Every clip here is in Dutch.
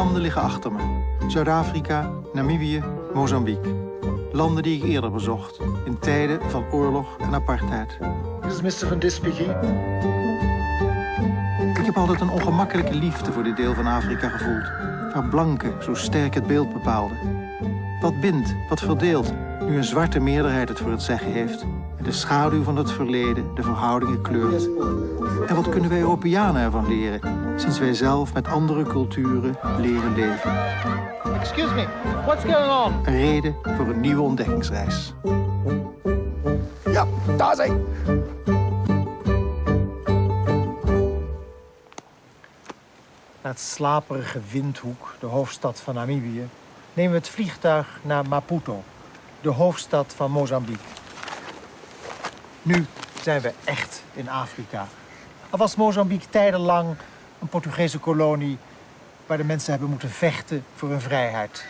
landen liggen achter me. Zuid-Afrika, Namibië, Mozambique. Landen die ik eerder bezocht, in tijden van oorlog en apartheid. This is Mr. van Dis speaking. Ik heb altijd een ongemakkelijke liefde voor dit deel van Afrika gevoeld, waar blanken zo sterk het beeld bepaalden. Wat bindt, wat verdeelt, nu een zwarte meerderheid het voor het zeggen heeft en de schaduw van het verleden de verhoudingen kleurt. En wat kunnen wij Europeanen ervan leren, sinds wij zelf met andere culturen leren leven? Excuse me, what's going on? Een reden voor een nieuwe ontdekkingsreis. Ja, daar zijn. Naar het slaperige Windhoek, de hoofdstad van Namibië, nemen we het vliegtuig naar Maputo, de hoofdstad van Mozambique. Nu zijn we echt in Afrika. Al was Mozambique tijdenlang een Portugese kolonie waar de mensen hebben moeten vechten voor hun vrijheid.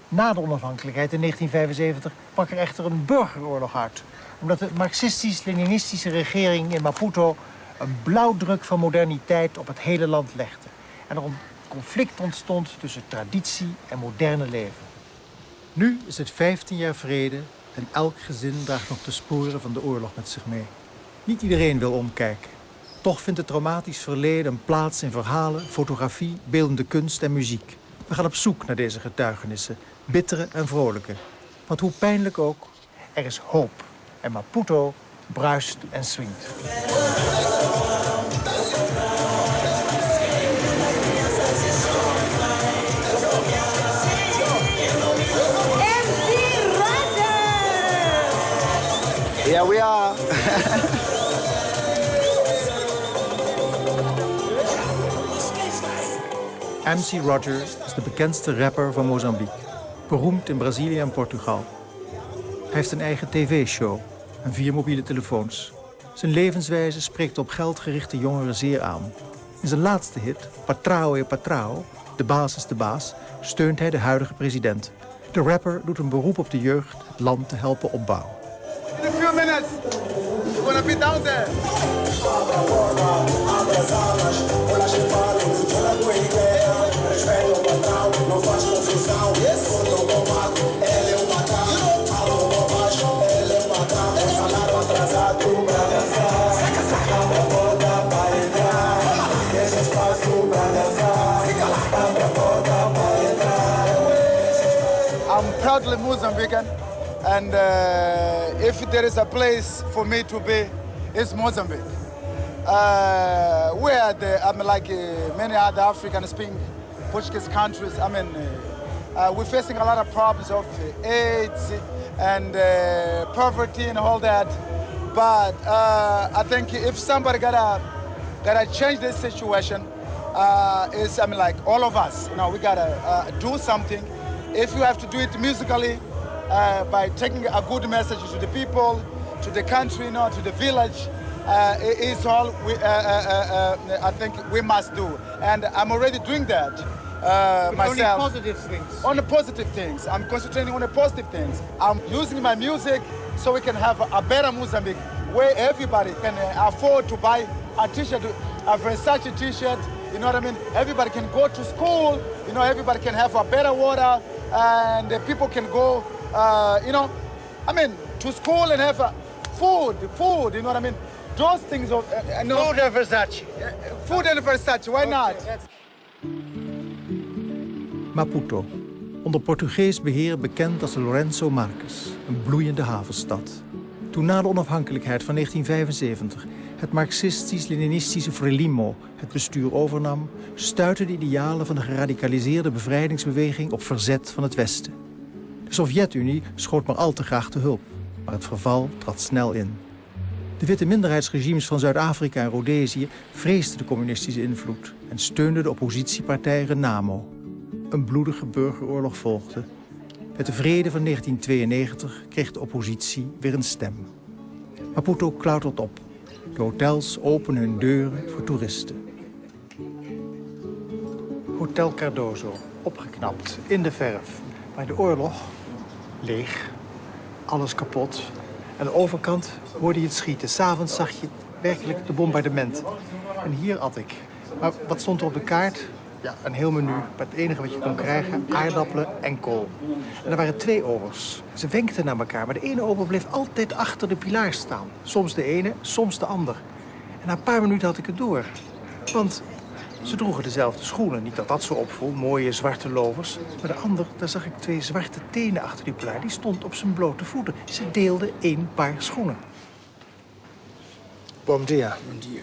Na de onafhankelijkheid in 1975 brak er echter een burgeroorlog uit, omdat de marxistisch-leninistische regering in Maputo een blauwdruk van moderniteit op het hele land legde. En er een conflict ontstond tussen traditie en moderne leven. Nu is het 15 jaar vrede en elk gezin draagt nog de sporen van de oorlog met zich mee. Niet iedereen wil omkijken. Toch vindt het traumatisch verleden een plaats in verhalen, fotografie, beeldende kunst en muziek. We gaan op zoek naar deze getuigenissen, bittere en vrolijke. Want hoe pijnlijk ook, er is hoop. En Maputo bruist en swingt. Here we are. MC Roger is de bekendste rapper van Mozambique. Beroemd in Brazilië en Portugal. Hij heeft een eigen tv-show en 4 mobiele telefoons. Zijn levenswijze spreekt op geldgerichte jongeren zeer aan. In zijn laatste hit, Patrão é Patrão, de baas is de baas, steunt hij de huidige president. De rapper doet een beroep op de jeugd het land te helpen opbouwen. In a few minutes, we're gonna be down there. I'm proudly Mozambican. And if there is a place for me to be, it's Mozambique. Many other African-speaking Portuguese countries, we're facing a lot of problems of AIDS and poverty and all that. But I think if somebody gotta change this situation, all of us. We gotta do something. If you have to do it musically, by taking a good message to the people, to the country, to the village, is all I think we must do. And I'm already doing that myself. Only positive things. On the positive things. I'm concentrating on the positive things. I'm using my music so we can have a better Mozambique where everybody can afford to buy a t-shirt, a Versace t-shirt, you know what I mean? Everybody can go to school, everybody can have a better water, and the people can go to school and have food, you know what I mean? Those things. Food and Versace. Food and Versace, why not? Maputo, onder Portugees beheer bekend als de Lourenço Marques, een bloeiende havenstad. Toen na de onafhankelijkheid van 1975 het marxistisch-leninistische Frelimo het bestuur overnam, stuitten de idealen van de geradicaliseerde bevrijdingsbeweging op verzet van het Westen. De Sovjet-Unie schoot maar al te graag te hulp, maar het verval trad snel in. De witte minderheidsregimes van Zuid-Afrika en Rhodesië vreesden de communistische invloed en steunden de oppositiepartij Renamo. Een bloedige burgeroorlog volgde. Met de vrede van 1992 kreeg de oppositie weer een stem. Maputo klautert op. De hotels openen hun deuren voor toeristen. Hotel Cardozo, opgeknapt, in de verf. Bij de oorlog, leeg, alles kapot. Aan de overkant hoorde je het schieten. 's Avonds zag je werkelijk de bombardement. En hier at ik. Maar wat stond er op de kaart? Ja, een heel menu. Maar het enige wat je kon krijgen, aardappelen en kool. En er waren 2 obers. Ze wenkten naar elkaar, maar de ene ober bleef altijd achter de pilaar staan. Soms de ene, soms de ander. En na een paar minuten had ik het door. Want ze droegen dezelfde schoenen. Niet dat dat zo opviel, mooie zwarte lovers. Maar de ander, daar zag ik 2 zwarte tenen achter die pilaar. Die stond op zijn blote voeten. Ze deelden 1 paar schoenen. Bom dia. Bom dia.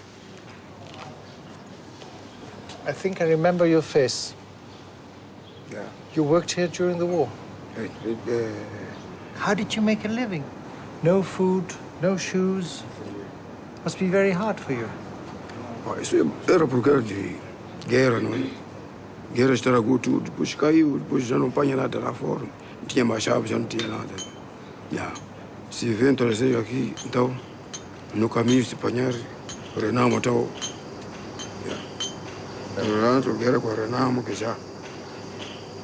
I think I remember your face. Yeah. You worked here during the war. Uh, How did you make a living? No food, no shoes. Must be very hard for you. isso era por causa de guerra, não é? Guerra estragou tudo, depois caiu, depois já não apanha nada lá fora. Não tinha mais chave, já não tinha nada. Yeah. Se vem trazer aqui, então, no caminho se apanhar, Renamo, então... Yeah. Guerra com a Renamo, que já...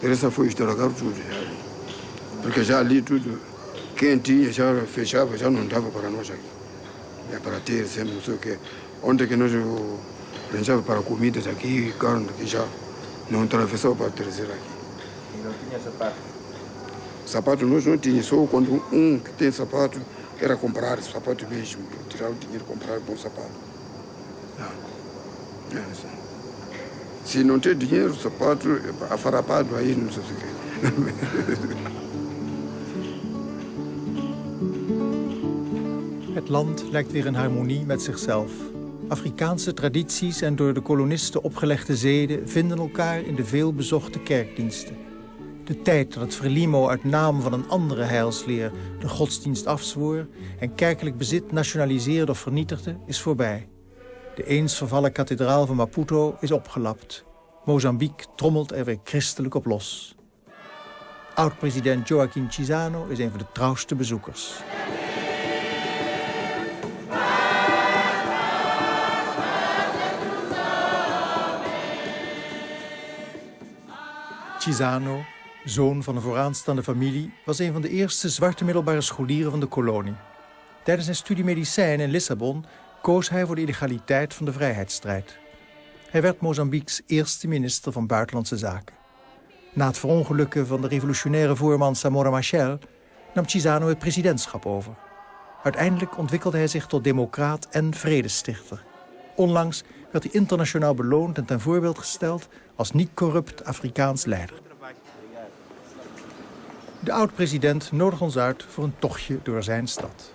Essa foi estragar tudo, já. Porque já ali tudo, quem tinha já fechava, já não dava para nós aqui. É para ter sempre, não sei o quê. Onde que nós arranjava para comidas aqui, carne aqui já, não atravessava para trazer aqui. E não tinha sapato? Sapato nós não tínhamos, só quando um que tem sapato era comprar sapato mesmo, tirar o dinheiro e comprar bom sapato. É assim. Se não tem dinheiro, sapato, afarapado aí, não sei o quê. Het land lijkt weer in harmonie met zichzelf. Afrikaanse tradities en door de kolonisten opgelegde zeden vinden elkaar in de veelbezochte kerkdiensten. De tijd dat het Frelimo uit naam van een andere heilsleer de godsdienst afzwoer en kerkelijk bezit nationaliseerde of vernietigde, is voorbij. De eens vervallen kathedraal van Maputo is opgelapt. Mozambique trommelt er weer christelijk op los. Oud-president Joaquim Chissano is een van de trouwste bezoekers. Chissano, zoon van een vooraanstaande familie, was een van de eerste zwarte middelbare scholieren van de kolonie. Tijdens zijn studie medicijn in Lissabon koos hij voor de illegaliteit van de vrijheidsstrijd. Hij werd Mozambiques eerste minister van Buitenlandse Zaken. Na het verongelukken van de revolutionaire voerman Samora Machel nam Chissano het presidentschap over. Uiteindelijk ontwikkelde hij zich tot democraat en vredestichter. Onlangs werd hij internationaal beloond en ten voorbeeld gesteld als niet-corrupt Afrikaans leider. De oud-president nodigt ons uit voor een tochtje door zijn stad.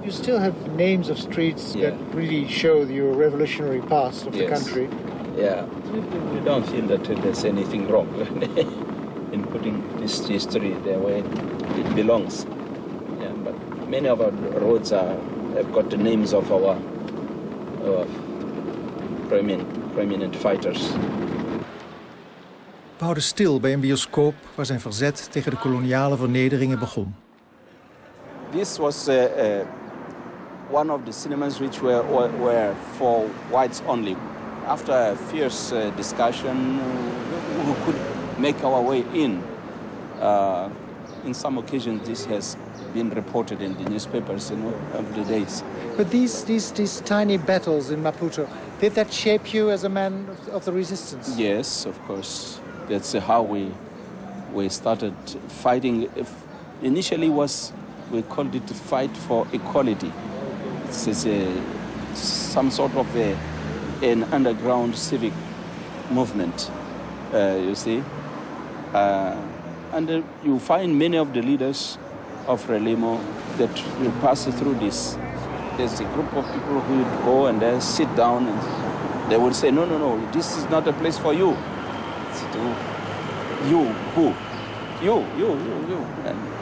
You still have names of streets that really show the revolutionary past of the country. Yeah, we don't feel that there's anything wrong in putting this history there where it belongs. Yeah, but many of our roads have got the names of our prominent fighters. We houden stil bij een bioscoop waar zijn verzet tegen de koloniale vernederingen begon. This was one of the cinemas which were for whites only. After a fierce discussion, we could make our way in. In some occasions, this has been reported in the newspapers of the days. But these tiny battles in Maputo, did that shape you as a man of the resistance? Yes, of course. That's how we started fighting. Initially we called it the fight for equality. It's some sort of an underground civic movement, you see. And you find many of the leaders of Frelimo that will pass through this. There's a group of people who would go and they sit down and they would say, no, this is not a place for you. You, who? You.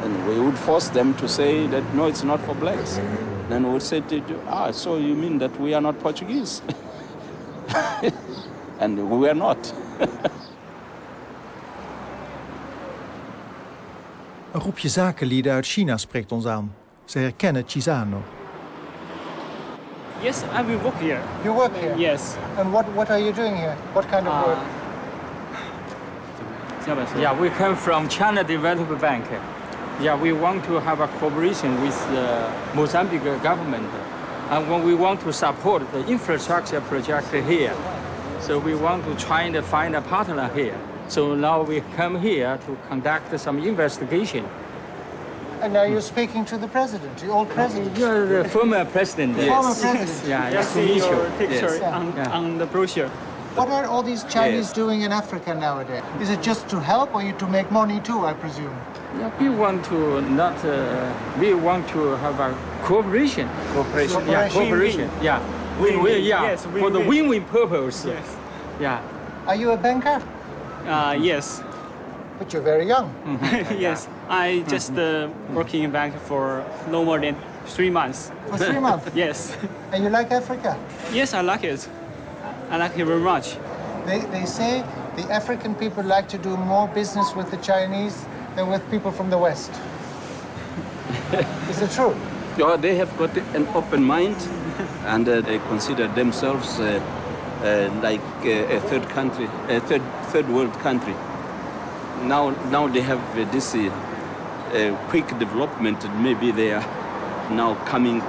And we would force them to say that, no, it's not for blacks. Then we would say, so you mean that we are not Portuguese? And we are not. Een groepje zakenlieden uit China spreekt ons aan. Ze herkennen Chissano. Yes, I will work here. You work here? Yes. And what are you doing here? What kind of work? Yeah, we come from China Development Bank. Yeah, we want to have a cooperation with the Mozambique government And when we want to support the infrastructure project here, so we want to try and find a partner here. So now we come here to conduct some investigation. And now you're speaking to the president, the old president. You're the former president. Yes. Former president. Yeah, Yes, nice to meet your you. picture Yes. on the brochure. What are all these Chinese doing in Africa nowadays? Is it just to help or to make money too, I presume? Yeah, we want to not. We want to have a cooperation. Cooperation. Yeah, cooperation. Yeah. Win-win. Yeah. Yes, For win-win. the win-win purpose. Yes. Yeah. Are you a banker? Yes. But you're very young. Yes. I just working in bank for no more than 3 months. For 3 months. Yes. And you like Africa? Yes, I like it. I like it very much. They say the African people like to do more business with the Chinese than with people from the West. Is it true? Yeah, they have got an open mind, and they consider themselves like a third country, a third world country. Now they have this quick development, and maybe they are now coming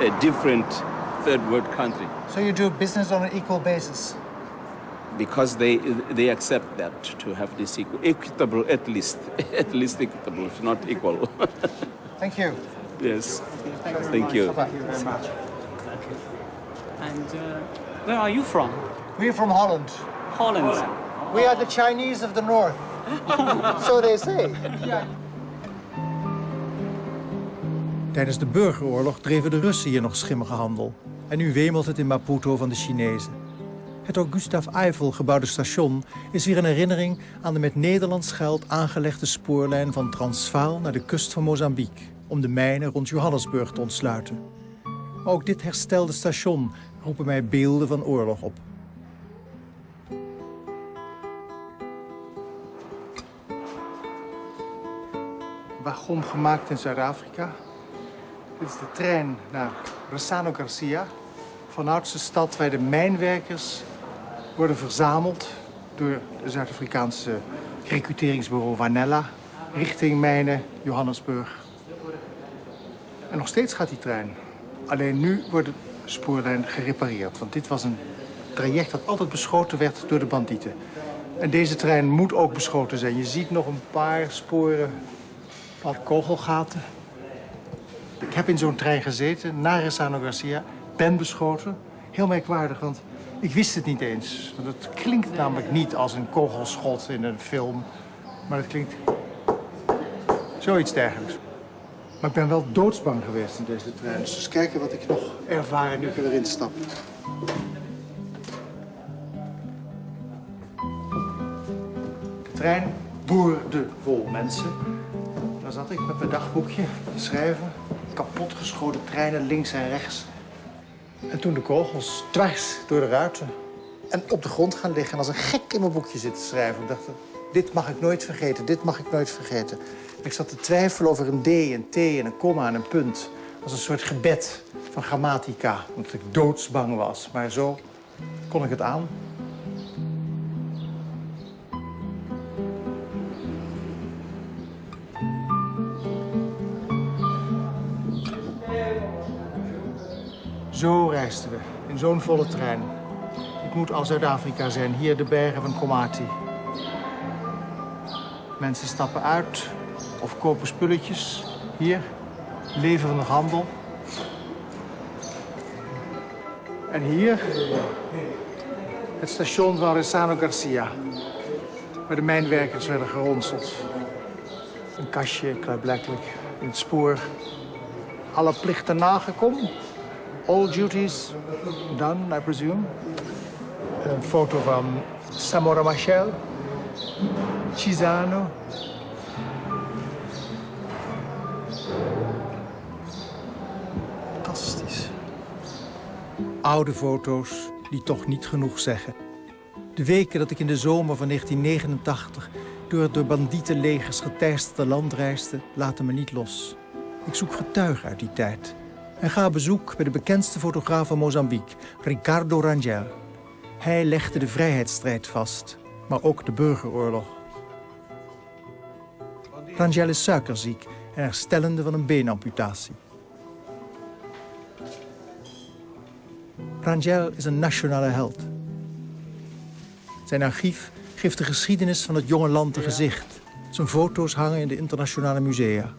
a different third world country. So you do business on an equal basis? Because they accept that, to have this equitable, at least equitable, if not equal. Thank you. Yes. Thank you. Bye-bye. Thank you very much. And where are you from? We're from Holland. Holland. We are the Chinese of the North. So they say. Tijdens de burgeroorlog dreven de Russen hier nog schimmige handel. En nu wemelt het in Maputo van de Chinezen. Het door Gustave Eiffel gebouwde station is weer een herinnering aan de met Nederlands geld aangelegde spoorlijn van Transvaal naar de kust van Mozambique, om de mijnen rond Johannesburg te ontsluiten. Maar ook dit herstelde station roepen mij beelden van oorlog op. Wagon gemaakt in Zuid-Afrika. Dit is de trein naar Ressano Garcia, vanouds stad waar de mijnwerkers worden verzameld door de Zuid-Afrikaanse recruteringsbureau Vanella richting mijnen Johannesburg. En nog steeds gaat die trein. Alleen nu wordt de spoorlijn gerepareerd, want dit was een traject dat altijd beschoten werd door de bandieten. En deze trein moet ook beschoten zijn. Je ziet nog een paar sporen van kogelgaten. Ik heb in zo'n trein gezeten, naar Ressano Garcia, ben beschoten. Heel merkwaardig, want ik wist het niet eens. Want het klinkt namelijk niet als een kogelschot in een film. Maar het klinkt zoiets dergelijks. Maar ik ben wel doodsbang geweest in deze trein. Dus eens kijken wat ik nog ervaar nu ik erin stap. De trein boorde vol mensen. Daar zat ik met mijn dagboekje te schrijven. Kapotgeschoten treinen links en rechts. En toen de kogels dwars door de ruiten en op de grond gaan liggen en als een gek in mijn boekje zitten schrijven. Ik dacht, dit mag ik nooit vergeten, dit mag ik nooit vergeten. Ik zat te twijfelen over een D, een T en een komma en een punt. Als een soort gebed van grammatica, omdat ik doodsbang was. Maar zo kon ik het aan. Zo reisden we, in zo'n volle trein. Het moet al Zuid-Afrika zijn, hier de bergen van Komati. Mensen stappen uit of kopen spulletjes. Hier, leverende handel. En hier, het station van Ressano Garcia, waar de mijnwerkers werden geronseld. Een kastje, klaarblijkelijk, in het spoor. Alle plichten nagekomen. All duties done, I presume. En een foto van Samora Machel, Chisano. Fantastisch. Oude foto's die toch niet genoeg zeggen. De weken dat ik in de zomer van 1989 door het door bandietenlegers geteisterde land reisde, laten me niet los. Ik zoek getuigen uit die tijd. En ga op bezoek bij de bekendste fotograaf van Mozambique, Ricardo Rangel. Hij legde de vrijheidsstrijd vast, maar ook de burgeroorlog. Rangel is suikerziek en herstellende van een beenamputatie. Rangel is een nationale held. Zijn archief geeft de geschiedenis van het jonge land een gezicht. Zijn foto's hangen in de internationale musea.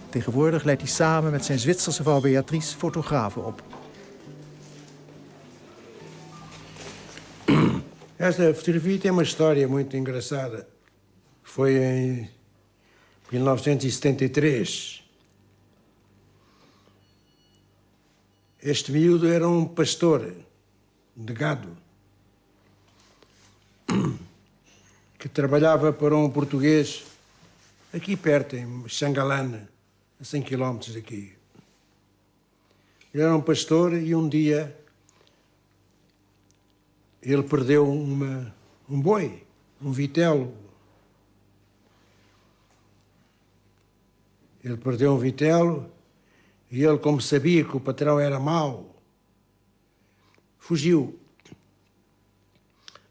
Tegenwoordig leidt hij samen met zijn Zwitserse vrouw Beatrice fotografen op. Esta fotografia tem uma história muito engraçada. Foi em 1973. Este miúdo era pastor de gado que trabalhava para português aqui perto, em Xangalana, a 100 quilómetros daqui. Ele era pastor e dia ele perdeu boi, vitelo. Ele perdeu vitelo e ele, como sabia que o patrão era mau, fugiu.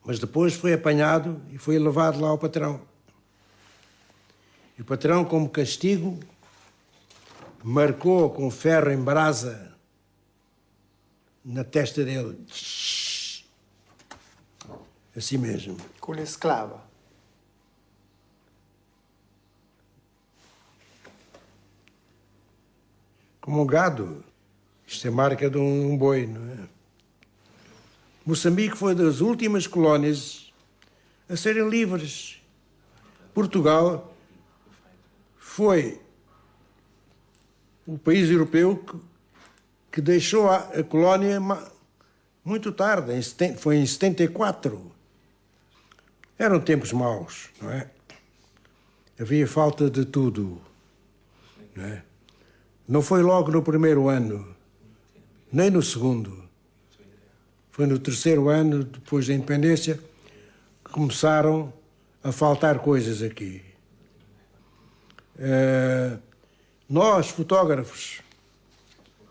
Mas depois foi apanhado e foi levado lá ao patrão. E o patrão, como castigo, marcou com ferro em brasa na testa dele. Assim mesmo. Com a esclava. Como gado. Isto é marca de boi, não é? Moçambique foi das últimas colónias a serem livres. Portugal foi o país europeu que deixou a colónia muito tarde, foi em 74. Eram tempos maus, não é? Havia falta de tudo, não é? Não foi logo no primeiro ano, nem no segundo. Foi no terceiro ano, depois da independência, que começaram a faltar coisas aqui. Nós, fotógrafos,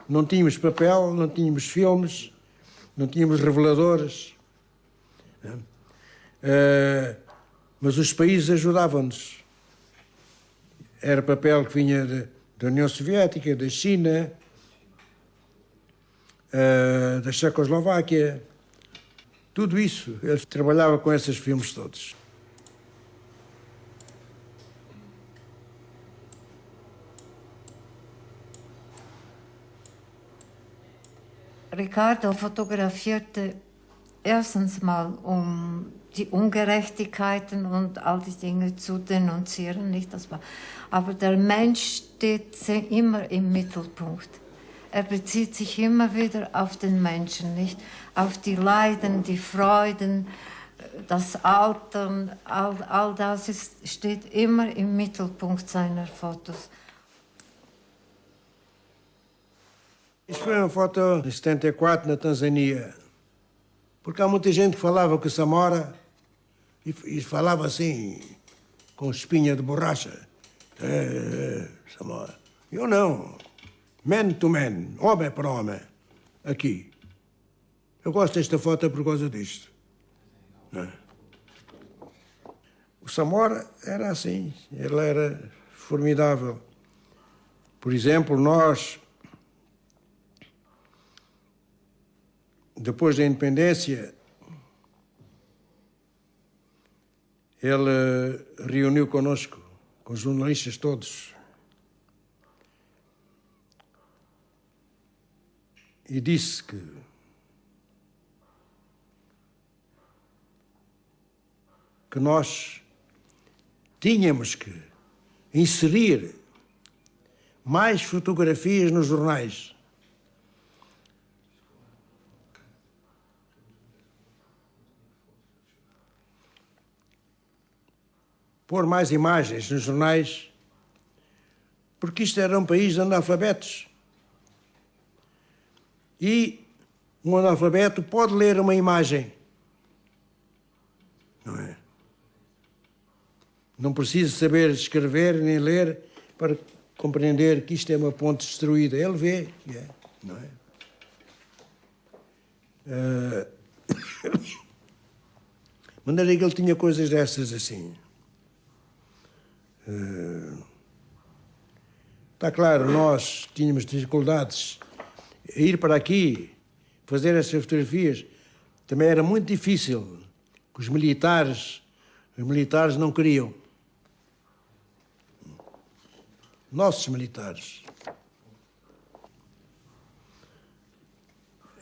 não tínhamos papel, não tínhamos filmes, não tínhamos reveladores. Mas os países ajudavam-nos. Era papel que vinha da União Soviética, da China, da Checoslováquia, tudo isso. Eles trabalhavam com esses filmes todos. Ricardo fotografierte erstens mal, die Ungerechtigkeiten und all die Dinge zu denunzieren, nicht das war. Aber der Mensch steht immer im Mittelpunkt. Er bezieht sich immer wieder auf den Menschen, nicht? Auf die Leiden, die Freuden, das Altern, all das steht immer im Mittelpunkt seiner Fotos. Isto foi uma foto de 74 na Tanzânia. Porque há muita gente que falava que Samora e falava assim, com espinha de borracha. Samora. Eu não. Man to man. Homem para homem. Aqui. Eu gosto desta foto por causa disto. O Samora era assim. Ele era formidável. Por exemplo, nós, depois da independência, ele reuniu conosco, com os jornalistas todos, e disse que nós tínhamos que inserir mais fotografias nos jornais. Pôr mais imagens nos jornais, porque isto era um país de analfabetos. E um analfabeto pode ler uma imagem, não é? Não precisa saber escrever nem ler para compreender que isto é uma ponte destruída. Ele vê, não é? De maneira que ele tinha coisas dessas assim. Está claro, nós tínhamos dificuldades ir para aqui, fazer essas fotografias, também era muito difícil. Os militares não queriam. Nossos militares.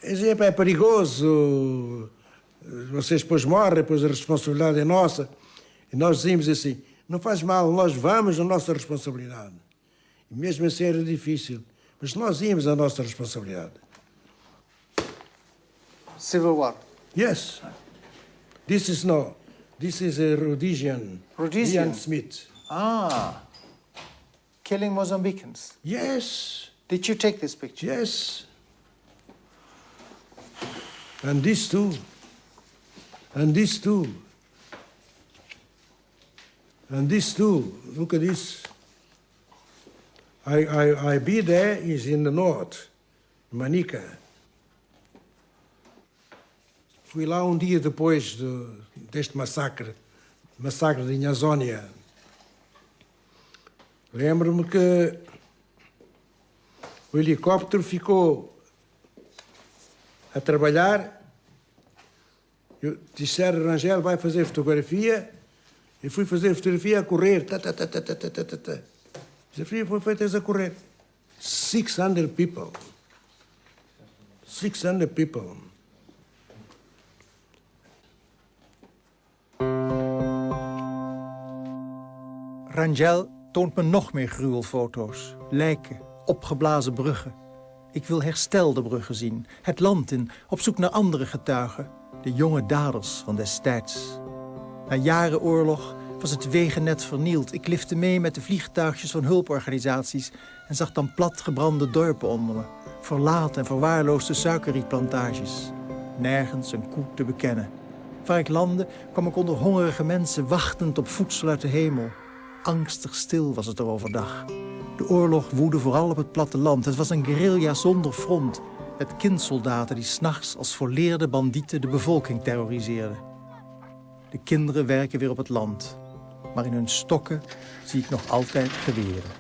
É perigoso, vocês depois morrem, depois a responsabilidade é nossa. E nós dizíamos assim, não faz mal, nós vamos na nossa responsabilidade. E mesmo assim era difícil, mas nós íamos à nossa responsabilidade. Civil War. Yes. This is a Rhodesian. Rhodesian? Ian Smith. Ah. Killing Mozambicans. Yes. Did you take this picture? Yes. And this too. And this too. And this too. Look at this. I be there is in the north, Manica. Fui lá dia depois deste massacre de Inhazónia. Lembro-me que o helicóptero ficou a trabalhar. Disseram, Rangel, vai fazer fotografia. Eu fui fazer fotografia a correr. A fotografia foi feita a correr. 600 people. 600 people. Rangel toont me nog meer gruwelfoto's. Lijken, opgeblazen bruggen. Ik wil herstelde bruggen zien. Het land in, op zoek naar andere getuigen. De jonge daders van destijds. Na jaren oorlog was het wegennet vernield. Ik lifte mee met de vliegtuigjes van hulporganisaties en zag dan platgebrande dorpen onder me. Verlaten en verwaarloosde suikerrietplantages. Nergens een koe te bekennen. Waar ik landde kwam ik onder hongerige mensen wachtend op voedsel uit de hemel. Angstig stil was het er overdag. De oorlog woedde vooral op het platteland. Het was een guerrilla zonder front. Met kindsoldaten die 's nachts als volleerde bandieten de bevolking terroriseerden. De kinderen werken weer op het land. Maar in hun stokken zie ik nog altijd geweren.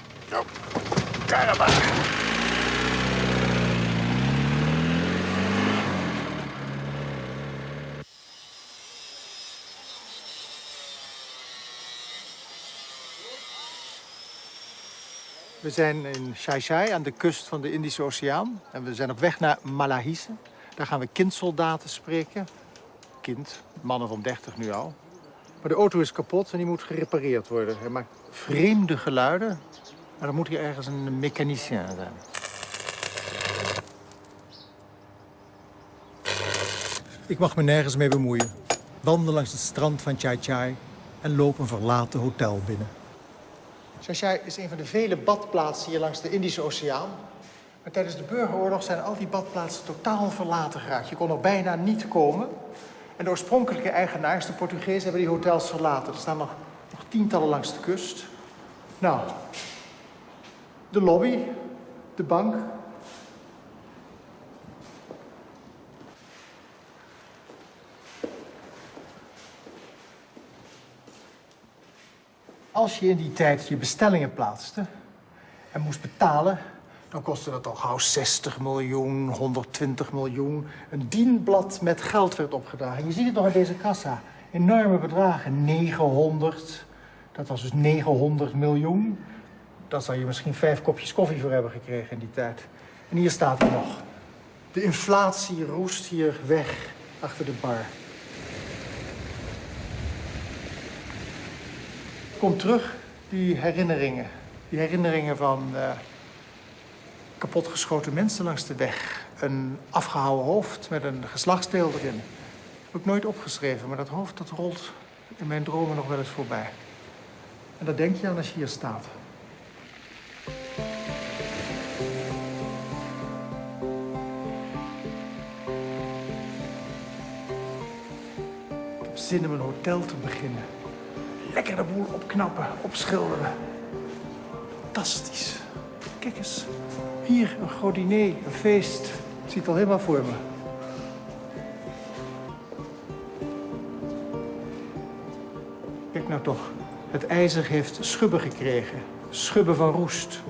We zijn in Xai-Xai aan de kust van de Indische Oceaan. En we zijn op weg naar Malahise. Daar gaan we kindsoldaten spreken. Mannen van 30 nu al. Maar de auto is kapot en die moet gerepareerd worden. Hij maakt vreemde geluiden. Maar dan moet hier ergens een mechanicien zijn. Ik mag me nergens mee bemoeien. Wandel langs het strand van Xai-Xai en loop een verlaten hotel binnen. Xai-Xai is een van de vele badplaatsen hier langs de Indische Oceaan. Maar tijdens de burgeroorlog zijn al die badplaatsen totaal verlaten geraakt. Je kon er bijna niet komen. En de oorspronkelijke eigenaars, de Portugezen, hebben die hotels verlaten. Er staan nog tientallen langs de kust. Nou, de lobby, de bank. Als je in die tijd je bestellingen plaatste en moest betalen, dan kostte dat al gauw 60 miljoen, 120 miljoen. Een dienblad met geld werd opgedragen. Je ziet het nog in deze kassa. Enorme bedragen. 900. Dat was dus 900 miljoen. Daar zou je misschien 5 kopjes koffie voor hebben gekregen in die tijd. En hier staat hij nog. De inflatie roest hier weg achter de bar. Komt terug, die herinneringen. Die herinneringen van kapotgeschoten mensen langs de weg. Een afgehouwen hoofd met een geslachtsdeel erin. Dat heb ik nooit opgeschreven, maar dat hoofd dat rolt in mijn dromen nog wel eens voorbij. En dat denk je aan als je hier staat. Ik heb zin om een hotel te beginnen. Lekker de boel opknappen, opschilderen. Fantastisch. Kijk eens. Hier, een groot diner, een feest. Ik zie het al helemaal voor me. Kijk nou toch. Het ijzer heeft schubben gekregen. Schubben van roest.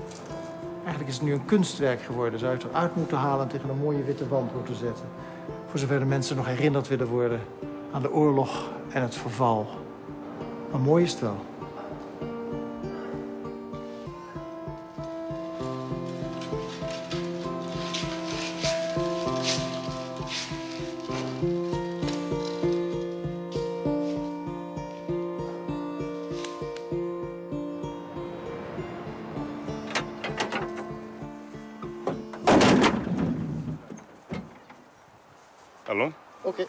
Eigenlijk is het nu een kunstwerk geworden. Zou je het eruit moeten halen en tegen een mooie witte wand moeten zetten. Voor zover de mensen nog herinnerd willen worden aan de oorlog en het verval. Maar mooi is het wel. Hallo? Oké.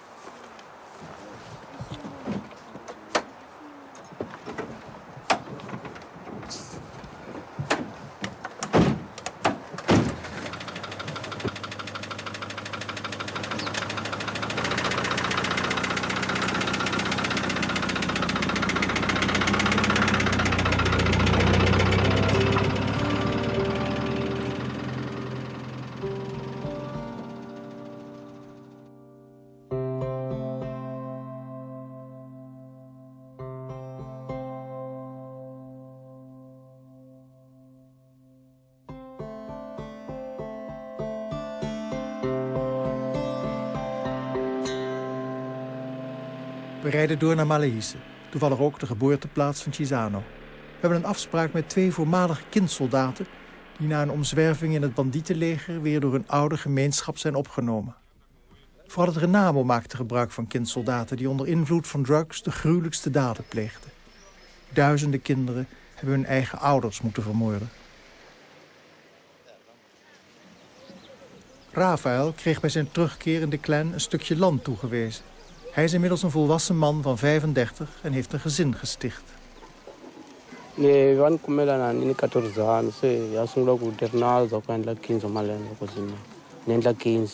We rijden door naar Maleise, toevallig ook de geboorteplaats van Chisano. We hebben een afspraak met 2 voormalige kindsoldaten die na een omzwerving in het bandietenleger weer door een oude gemeenschap zijn opgenomen. Vooral het Renamo maakte gebruik van kindsoldaten die onder invloed van drugs de gruwelijkste daden pleegden. Duizenden kinderen hebben hun eigen ouders moeten vermoorden. Rafael kreeg bij zijn terugkeer in de clan een stukje land toegewezen. Hij is inmiddels een volwassen man van 35 en heeft een gezin gesticht. Nee, we waren in 14 anos, ja sungula ku terna za ku endla 15 malembe ku zina. Ni endla 15.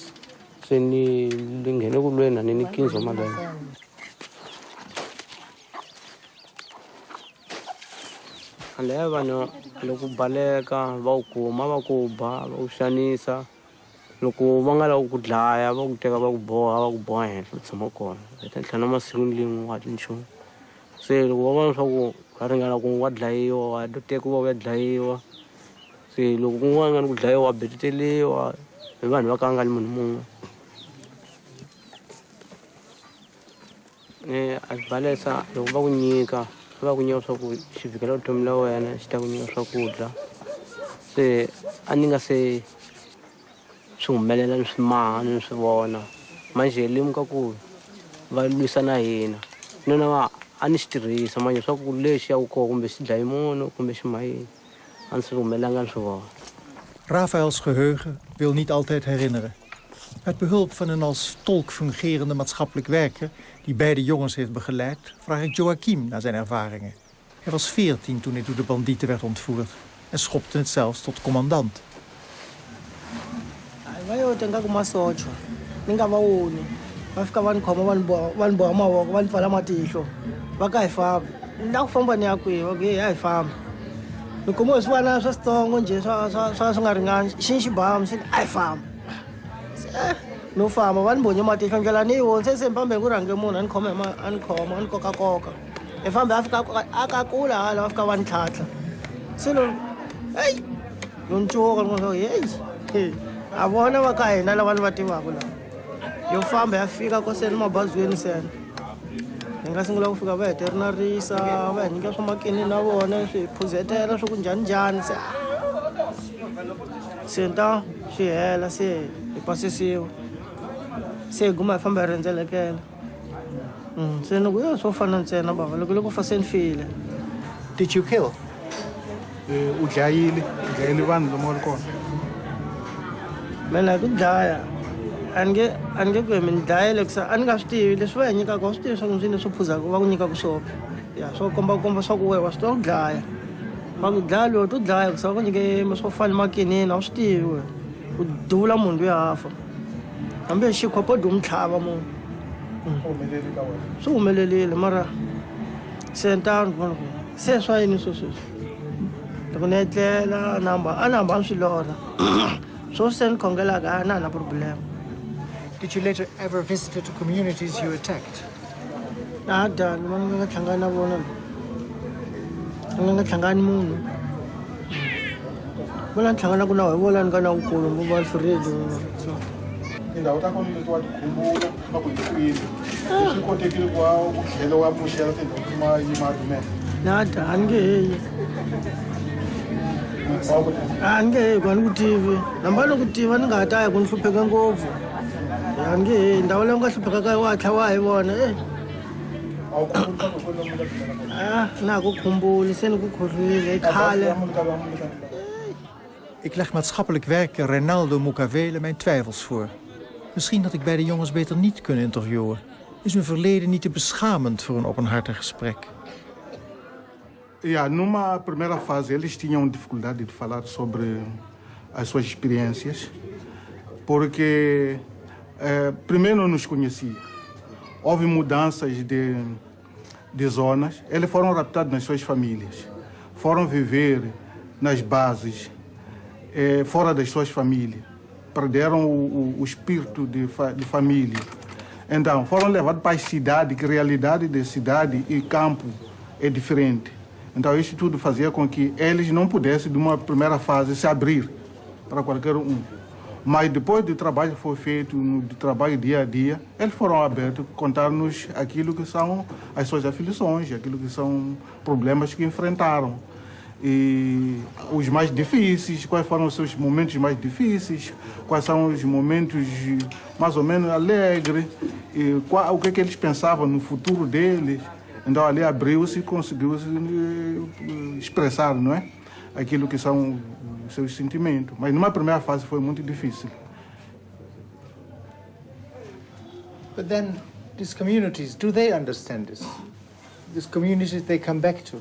Se ni nghene ku lwena ni 15 malembe. Ale vanhu loko baleka va ku kuma va ku ba va ku xanisa. Loko va nga lavi ku dlaya va ku teka va ku boha henhla u tshama kona. Eka ntlhanu masiku lin'we wa tinchumu. Se loko va vona leswaku va ringana ku wa dlayiwa wa to tekiwa va dlayiwa. Se loko ku nga ni ku dlayiwa wa beteliwa hi vanhu va ka nga ni munhu mun'we. A balesa loko va ku nyika leswaku xi fikela vutomi la wena xi ta ku nyika swakudya. Se a ni nga se swi humelela ni swi maha ni swi vona manje lemuka ku va lwisana hina nona a ni xi tirhisa manje swa ku lexi ya ku koho kumbe xi dlayi munhu kumbe xi mahini a ni swi humelelanga ni swi vona. Rafaels geheugen wil niet altijd herinneren. Met behulp van een als tolk fungerende maatschappelijk werker die beide jongens heeft begeleid, vraag ik Joachim naar zijn ervaringen. Hij was 14 toen hij door de bandieten werd ontvoerd en schopte het zelfs tot commandant. Vayote nga kumasocho ni nga va woni va fika va ni khoma va ni boha mavoko va ni pfala matihlo va ka hi famba ni la ku famba ni ya kwihi va ku hi famba ni kumiwe swivanana swa switsongo njhe swi nga ringani xi xibamu xi ni a hi famba no famba va ni bonye matihlo ndlela ni yi woni se mpambe hi ku rhange munhu a ni khoma a ni kokakoka hi fambe a fika a kakula hala va fika va ni tlhantlha se lo heyi lo ni cuka ni ngo heyi a vona va ka hina lava ni va tivaka laha yo famba ya fika koseni mabazweni sena hi nga sungula ku fika va heterinarisa va hi nyika swa makini na vona swi phuzetela swa ku njhaninjhani se ta swi hela se hi pasisiwa se hi guma hi famba hi rhendzelekela se ni ku yo swo fana ntsena bava loko fa se ni file. Did you kill? U dlayile vanhu lomu ri kona. Mina ku dlaya a ni nge ku mi ni dlayele kusa a ni nga swi tivi leswi va hi nyikaka wa swi tivi swa ku swi leswo phuzaka va ku nyikaka swona ya swo kombakomba swa ku wa swi tiva ku dlaya va ku dlaya loyi to dlaya kusa va ku nyike swo fana makinini a wu swi tivi we u duvula munhu loyi hafa hambi hi xikhopo di mu tlhava munhu swi humelerile mara sentano se swa yini sweswi loko ni etlela a ni hamba a ni swi lorha so sen kongelaka na na problem. Did you later ever visit the communities you attacked? Nada, ni nga tlhangana na vona. Ni nga tlhangani munhu. Bola nhlangana kuna we bola ngana ukulu ngoba alfredo. Indawo takho letiwa tikhumbula bakuyifile. Sikotekile kwa ukudlela wamushela tindoma yimadume. Nada angeyi. Angeyi kwani kuTV. Nambalo kuTV ni nga hataya ku nhlupheka ngopfu. Angeyi ndawo leyi nga hlupheka ka watla wa hi vona naku khumbuli se ni ku khohliwile khale. Ik leg maatschappelijk werker Reinaldo Mukavele mijn twijfels voor. Misschien had ik bij de jongens beter niet kunnen interviewen. Is hun verleden niet te beschamend voor een openhartig gesprek? Ja, numa primeira fase eles tinham dificuldade de falar sobre as suas experiências, porque primeiro não nos conhecia. Houve mudanças de zonas, eles foram raptados nas suas famílias, foram viver nas bases, fora das suas famílias, perderam o espírito de família. Então, foram levados para a cidade, que a realidade da cidade e campo é diferente. Então, isso tudo fazia com que eles não pudessem, de uma primeira fase, se abrir para qualquer um. Mas depois do trabalho que foi feito, do trabalho dia a dia, eles foram abertos, contar-nos aquilo que são as suas aflições, aquilo que são problemas que enfrentaram. E os mais difíceis, quais foram os seus momentos mais difíceis, quais são os momentos mais ou menos alegres, e o que eles pensavam no futuro deles. Então ali abriu-se e conseguiu expressar, não é? Aquilo que são os seus sentimentos. Mas numa primeira fase foi muito difícil. But then, these communities, do they understand this? These communities they come back to?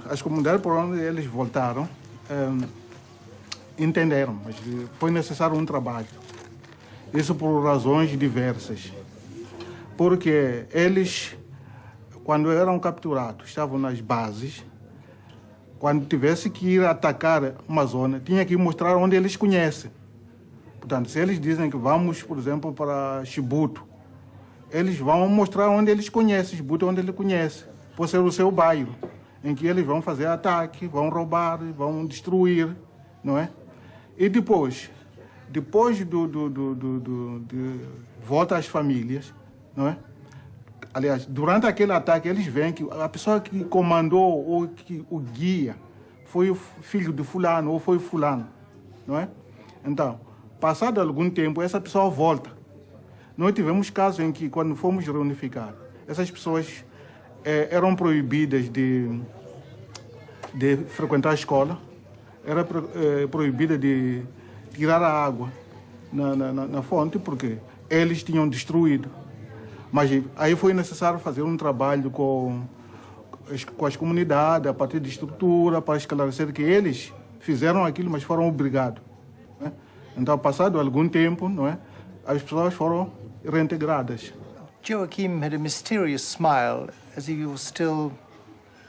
As comunidades por onde eles voltaram entenderam, mas foi necessário um trabalho. Isso por razões diversas. Porque eles, quando eram capturados, estavam nas bases, quando tivesse que ir atacar uma zona, tinha que mostrar onde eles conhecem. Portanto, se eles dizem que vamos, por exemplo, para Chibuto, eles vão mostrar onde eles conhecem, Chibuto onde ele conhece. Pode ser o seu bairro, em que eles vão fazer ataque, vão roubar, vão destruir, não é? E depois de volta às famílias, não é? Aliás, durante aquele ataque, eles veem que a pessoa que comandou ou que o guia foi o filho de fulano ou foi o fulano, não é? Então, passado algum tempo, essa pessoa volta. Nós tivemos casos em que, quando fomos reunificar, essas pessoas eram proibidas de frequentar a escola, era proibida de tirar a água na fonte, porque eles tinham destruído. Mas aí foi necessário fazer um trabalho com as comunidades, a partir de estrutura, para esclarecer que eles fizeram aquilo, mas foram obrigados. Né? Então, passado algum tempo, não é? As pessoas foram reintegradas. Joachim had a mysterious smile, as if he was still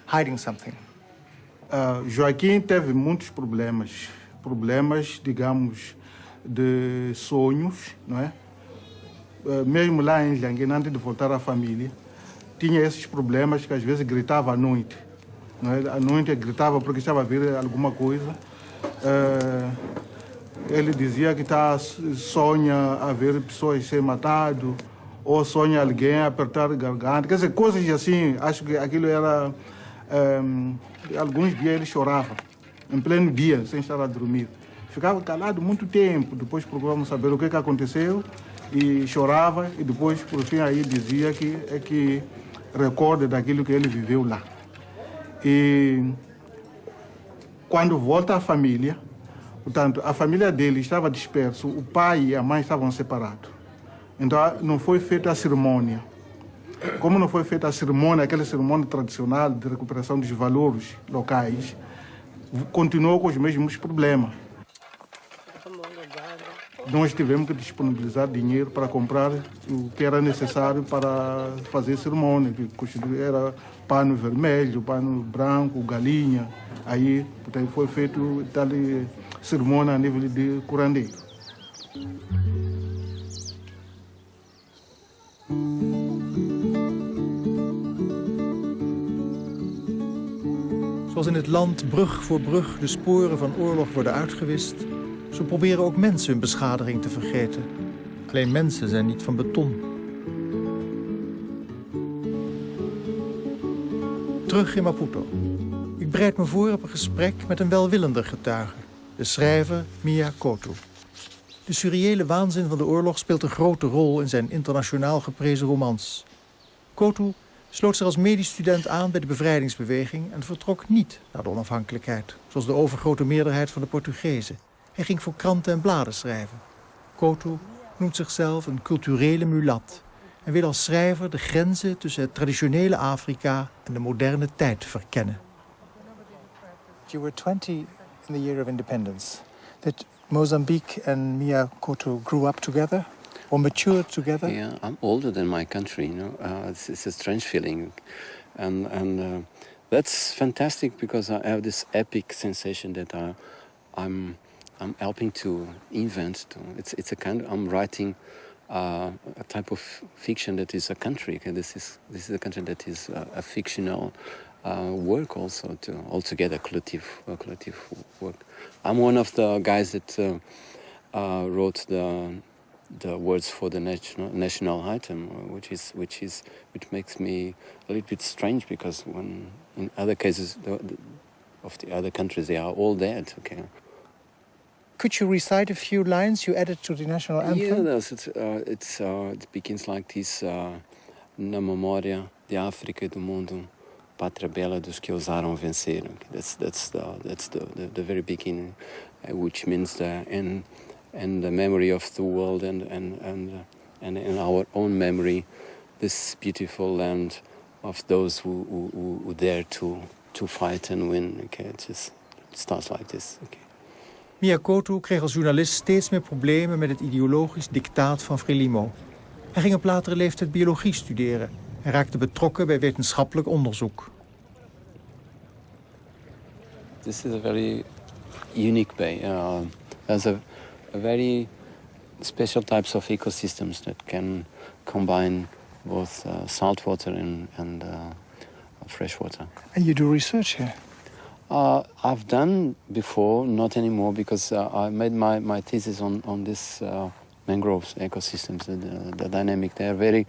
hiding something. Joaquim teve muitos problemas, digamos, de sonhos, não é? Mesmo lá em Lhanguena, antes de voltar à família, tinha esses problemas que às vezes gritava à noite. Não é? À noite gritava porque estava a ver alguma coisa. Ele dizia que sonha a ver pessoas ser matadas, ou sonha alguém apertar a garganta. Quer dizer, coisas assim, acho que aquilo era... alguns dias ele chorava, em pleno dia, sem estar a dormir. Ficava calado muito tempo, depois procuramos saber o que aconteceu, e chorava, e depois, por fim, aí dizia que recorda daquilo que ele viveu lá. E quando volta à família, portanto, a família dele estava dispersa, o pai e a mãe estavam separados. Então, não foi feita a cerimônia. Como não foi feita a cerimônia, aquela cerimônia tradicional de recuperação dos valores locais, continuou com os mesmos problemas. Nós tivemos que disponibilizar dinheiro para comprar o que era necessário para fazer a cerimônia, que era pano vermelho, pano branco, galinha. Aí, portanto, foi feito tal cerimônia a nível de curandeiro. Zoals in het land brug voor brug de sporen van oorlog worden uitgewist, zo proberen ook mensen hun beschadiging te vergeten. Alleen mensen zijn niet van beton. Terug in Maputo. Ik bereid me voor op een gesprek met een welwillender getuige, de schrijver Mia Couto. De surreële waanzin van de oorlog speelt een grote rol in zijn internationaal geprezen romans. Couto sloot zich als medisch student aan bij de bevrijdingsbeweging en vertrok niet naar de onafhankelijkheid, zoals de overgrote meerderheid van de Portugezen. Hij ging voor kranten en bladen schrijven. Couto noemt zichzelf een culturele mulat en wil als schrijver de grenzen tussen het traditionele Afrika en de moderne tijd verkennen. You were 20 in the year of independence. Did Mozambique and Mia Couto grew up together or matured together? Yeah, I'm older than my country, you know. It's a strange feeling. And that's fantastic because I have this epic sensation that I'm helping to invent. It's a kind of, I'm writing a type of fiction that is a country. Okay? This is a country that is a fictional work also, altogether collective work. I'm one of the guys that wrote the words for the national anthem, which makes me a little bit strange because when in other cases of the other countries they are all dead. Okay. Could you recite a few lines you added to the national anthem? Yeah, it begins like this: na memória de África e do mundo, pátria bela dos que ousaram vencer. That's the very beginning, which means and the memory of the world and in our own memory, this beautiful land of those who dare to fight and win. Okay, it starts like this. Okay. Mia Couto kreeg als journalist steeds meer problemen met het ideologisch dictaat van Frelimo. Hij ging op latere leeftijd biologie studeren en raakte betrokken bij wetenschappelijk onderzoek. This is a very unique bay. There's a very special types of ecosystems that can combine both salt water and fresh water. And you do research here? I've done before, not anymore, because I made my thesis on this mangroves ecosystems. The dynamic, they are very,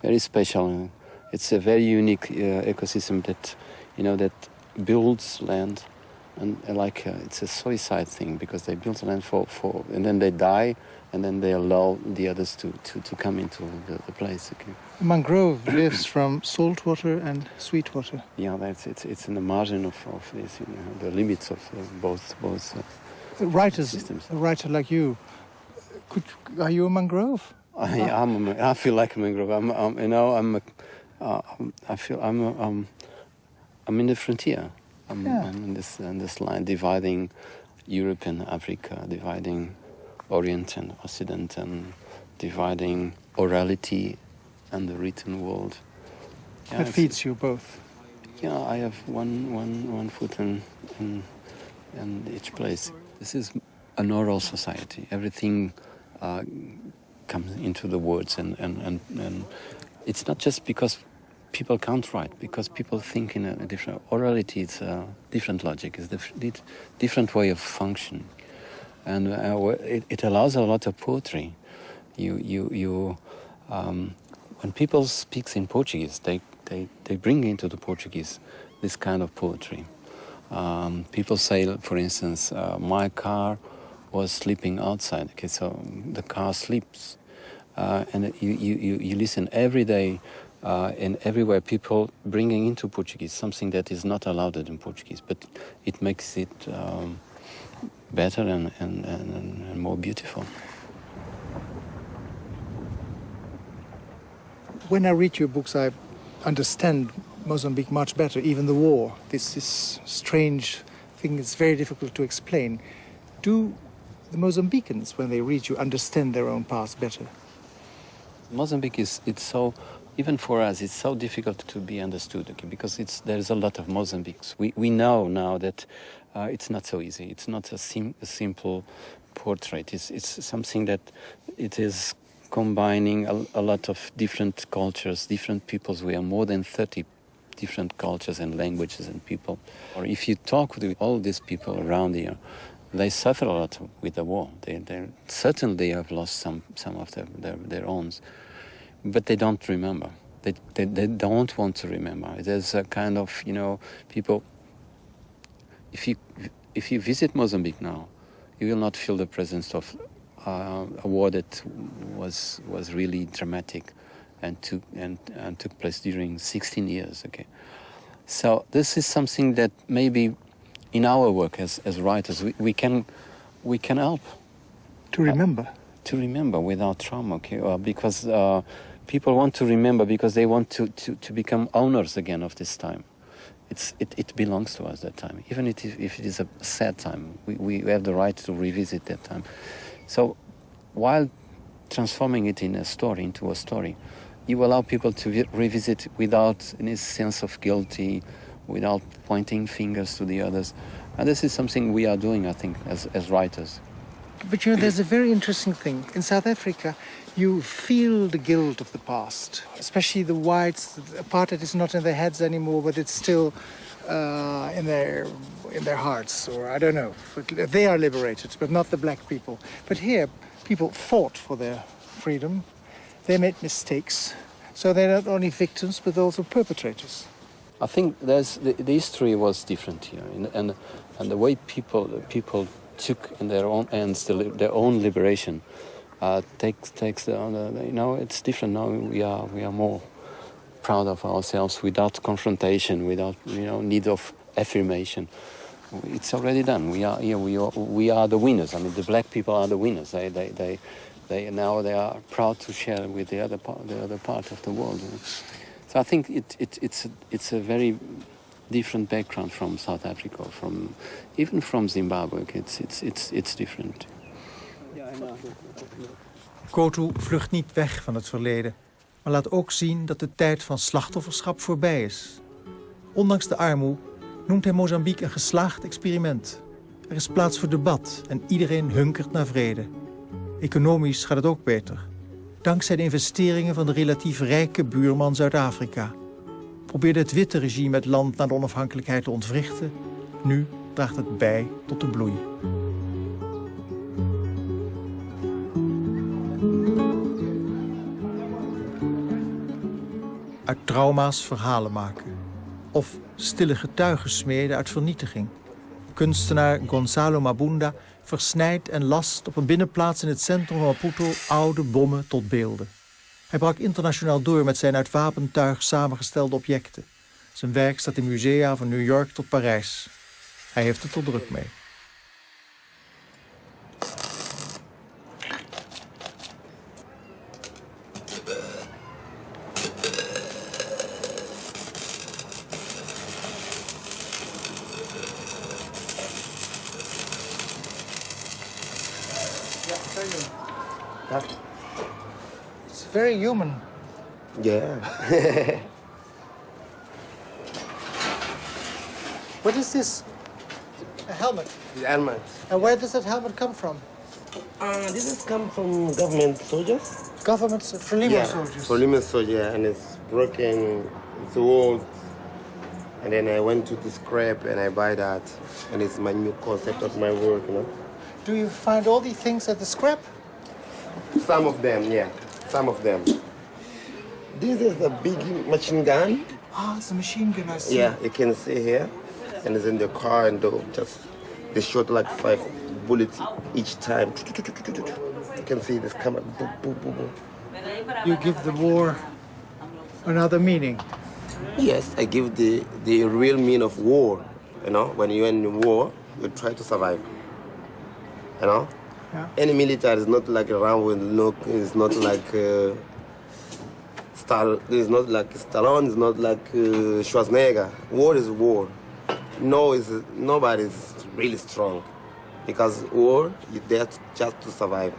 very special. It's a very unique ecosystem that, that builds land, and it's a suicide thing because they build land for and then they die, and then they allow the others to come into the place. Okay. Mangrove lives from salt water and sweet water. Yeah, it's in the margin of this, the limits of both systems. A writer like you, are you a mangrove? I feel like a mangrove. I'm in the frontier. I'm in this line dividing Europe and Africa, dividing Orient and Occident, and dividing orality and the written world. Yeah, it feeds you both. Yeah, I have one foot in each place. This is an oral society. Everything comes into the words, and it's not just because people can't write, because people think in a different orality. It's a different logic. It's a different way of functioning, and it allows a lot of poetry. When people speak in Portuguese, they bring into the Portuguese this kind of poetry. People say, for instance, my car was sleeping outside. Okay, so the car sleeps, and you listen every day, and everywhere people bringing into Portuguese something that is not allowed in Portuguese, but it makes it better and more beautiful. When I read your books, I understand Mozambique much better, even the war. This strange thing is very difficult to explain. Do the Mozambicans, when they read you, understand their own past better? Mozambique it's so, even for us, it's so difficult to be understood, okay, because there's a lot of Mozambiques. We know now that it's not so easy. It's not a simple portrait. It's something that it is combining a lot of different cultures, different peoples. We are more than 30 different cultures and languages and people. Or if you talk with all these people around here, they suffer a lot with the war. They certainly have lost some of their own, but they don't remember. They don't want to remember. There's a kind of, people. If you visit Mozambique now, you will not feel the presence of a war that was really dramatic and took place during 16 years. Okay, so this is something that maybe in our work as writers we can help to remember. To remember without trauma, okay? Because people want to remember because they want to become owners again of this time. It belongs to us, that time. Even if it is a sad time, we have the right to revisit that time. So while transforming it into a story, you allow people to revisit without any sense of guilty, without pointing fingers to the others. And this is something we are doing, I think, as writers. But there's a very interesting thing. In South Africa, you feel the guilt of the past, especially the whites. Apartheid is not in their heads anymore, but it's still in their hearts, or I don't know. But they are liberated, but not the black people. But here, people fought for their freedom. They made mistakes, so they're not only victims, but also perpetrators. I think the history was different here, and the way people took in their own hands their own liberation takes it's different now. We are more proud of ourselves without confrontation, without need of affirmation. It's already done. We are here. We are the winners. I mean, the black people are the winners. They are proud to share with the other part of the world. So I think it's a very different background from South Africa, even from Zimbabwe. It's different. Kotu vlucht niet weg van het verleden, maar laat ook zien dat de tijd van slachtofferschap voorbij is. Ondanks de armoede noemt hij Mozambique een geslaagd experiment. Er is plaats voor debat en iedereen hunkert naar vrede. Economisch gaat het ook beter. Dankzij de investeringen van de relatief rijke buurman Zuid-Afrika. Probeerde het witte regime het land naar de onafhankelijkheid te ontwrichten. Nu draagt het bij tot de bloei. Uit trauma's verhalen maken. Of stille getuigen smeden uit vernietiging. Kunstenaar Gonzalo Mabunda versnijdt en last op een binnenplaats in het centrum van Maputo oude bommen tot beelden. Hij brak internationaal door met zijn uit wapentuig samengestelde objecten. Zijn werk staat in musea van New York tot Parijs. Hij heeft het er druk mee. It's very human. Yeah. What is this? A helmet. The helmet. And where does that helmet come from? This has come from government soldiers. Government Frelimo soldiers. Frelimo soldier, and it's broken. It's old. And then I went to the scrap and I buy that, and it's my new concept of my work, Do you find all these things at the scrap? Some of them, yeah. Some of them. This is a big machine gun. Oh, it's a machine gun, I see. Yeah, you can see here. And it's in the car, and they shot like 5 bullets each time. You can see this come up. Boom, boom, boom, boom. You give the war another meaning. Yes, I give the real meaning of war. When you're in war, you try to survive. Yeah. Any military is not like around with it's not like it's not like Stallone, it's not like Schwarzenegger. War is war. Nobody's really strong, because war, you're there just to survive.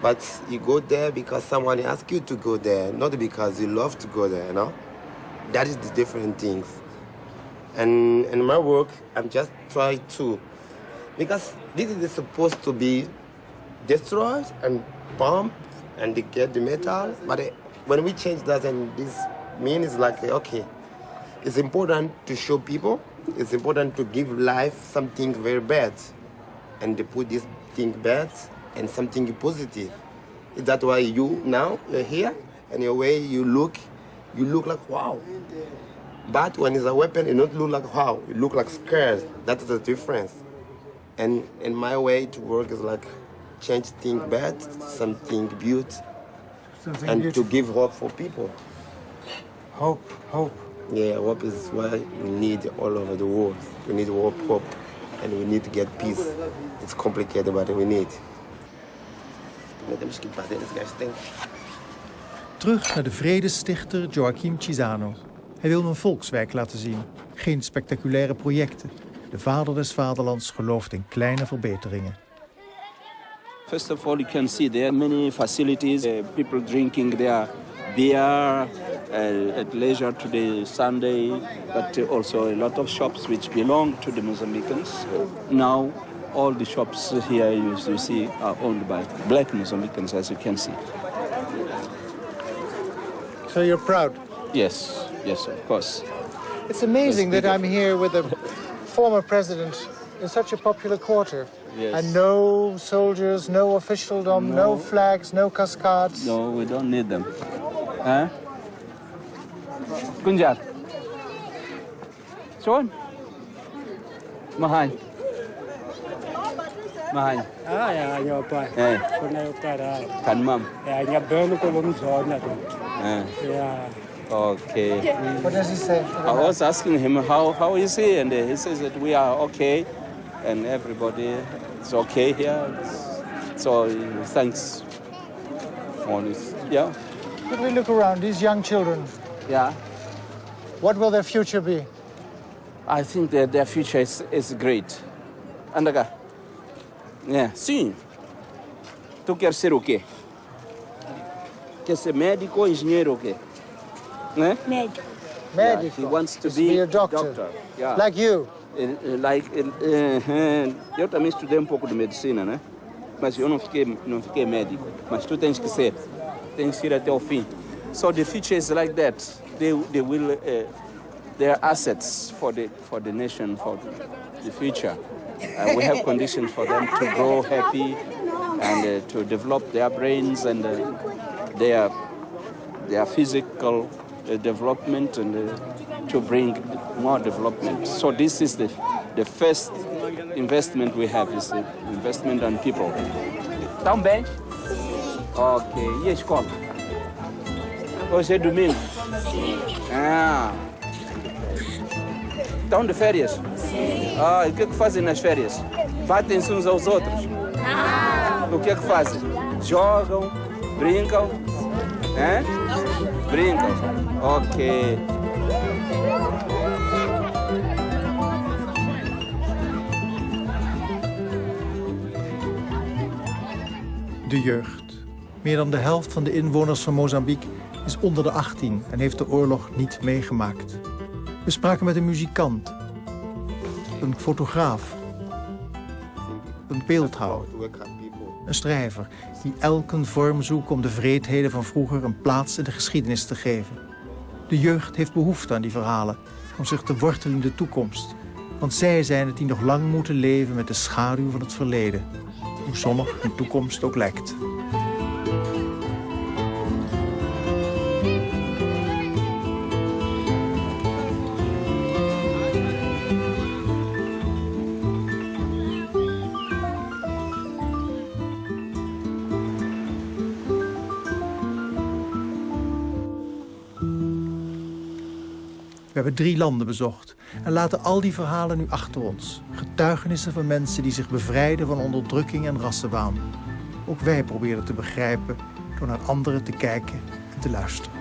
But you go there because someone asks you to go there, not because you love to go there, That is the different things. And in my work, I'm just trying to, because this is supposed to be destroyed and pumped and they get the metal, but when we change that, and this means like, okay, It's important to show people. It's important to give life something very bad, and to put this thing bad and something positive. Is that why you're here, and your way you look like wow. But when it's a weapon, it don't look like wow. You look like scared. That is the difference. And my way to work is like change thing bad, something beautiful, and beautiful. To give hope for people. Hope. Yeah, hope is what we need all over the world. We need hope, and we need to get peace. It's complicated, but we need. Terug naar de vredestichter Joaquim Chissano. Hij wil een volkswijk laten zien. Geen spectaculaire projecten. De vader des vaderlands gelooft in kleine verbeteringen. First of all, you can see there are many facilities. People drinking their beer at leisure to the Sunday, but also a lot of shops which belong to the Mozambicans. Now, all the shops here you see are owned by black Mozambicans, as you can see. So you're proud? Yes, of course. It's amazing that I'm here with a former president in such a popular quarter. Yes. And no soldiers, no officialdom, no flags, no cascades. No, we don't need them. Huh? Kunjat. Sean. Mahan. Ja, pa. Hey. Kan mam. Ja, burn ko lum zona. Yeah. Okay. What does he say? I was asking him how is he, and he says that we are okay, and everybody is okay here. So thanks for this. Yeah. Could we look around these young children? Yeah. What will their future be? I think that their future is great. Andaga. Yeah. Sim. Tu quer ser o quê? Quer ser médico ou engenheiro o quê? Eh? Medical. Yeah, he wants to be a doctor. Yeah. Like you. Eu também estudei um pouco de medicina, né? Mas eu não fiquei médico. Mas tu tens que ser. Tens que ir até o fim. So the future is like that. They will they are assets for the nation, for the future. We have conditions for them to grow happy and to develop their brains and their physical development and to bring more development. So this is the first investment we have, is the investment on people. Tão bem? Ok. E a escola? Hoje é domingo? Ah. Estão de férias? Sim. Ah, e o que é que fazem nas férias? Batem-se uns aos outros? Não. O que é que fazem? Jogam? Brincam? Hein? Brincam. Ok. De jeugd. Meer dan de helft van de inwoners van Mozambique is onder de 18 en heeft de oorlog niet meegemaakt. We spraken met een muzikant, een fotograaf, een beeldhouwer, een schrijver die elke vorm zoekt om de wreedheden van vroeger een plaats in de geschiedenis te geven. De jeugd heeft behoefte aan die verhalen, om zich te wortelen in de toekomst. Want zij zijn het die nog lang moeten leven met de schaduw van het verleden, hoe zonnig hun toekomst ook lijkt. We hebben 3 landen bezocht en laten al die verhalen nu achter ons. Getuigenissen van mensen die zich bevrijden van onderdrukking en rassenwaan. Ook wij proberen te begrijpen door naar anderen te kijken en te luisteren.